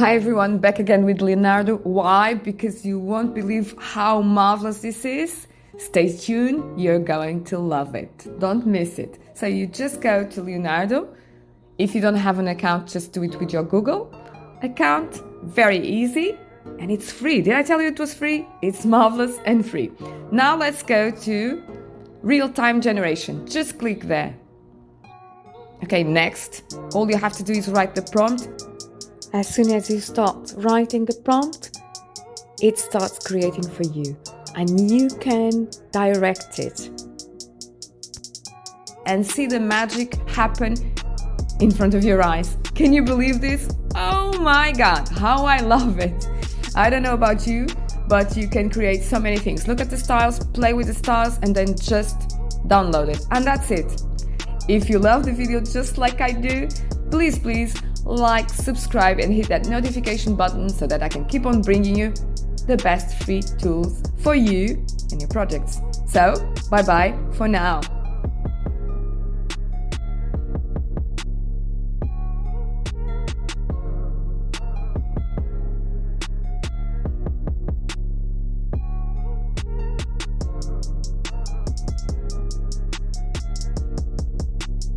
Hi everyone, back again with Leonardo. Why? Because you won't believe how marvelous this is. Stay tuned, you're going to love it. Don't miss it. So you just go to Leonardo. If you don't have an account, just do it with your Google account. Very easy. And it's free. Did I tell you it was free? It's marvelous and free. Now let's go to real-time generation. Just click there. Okay, next. All you have to do is write the prompt. As soon as you start writing the prompt, it starts creating for you. And you can direct it. And see the magic happen in front of your eyes. Can you believe this? Oh my God, how I love it. I don't know about you, but you can create so many things. Look at the styles, play with the styles, and then just download it. And that's it. If you love the video just like I do, please like, subscribe, and hit that notification button so that I can keep on bringing you the best free tools for you and your projects. So, bye-bye for now.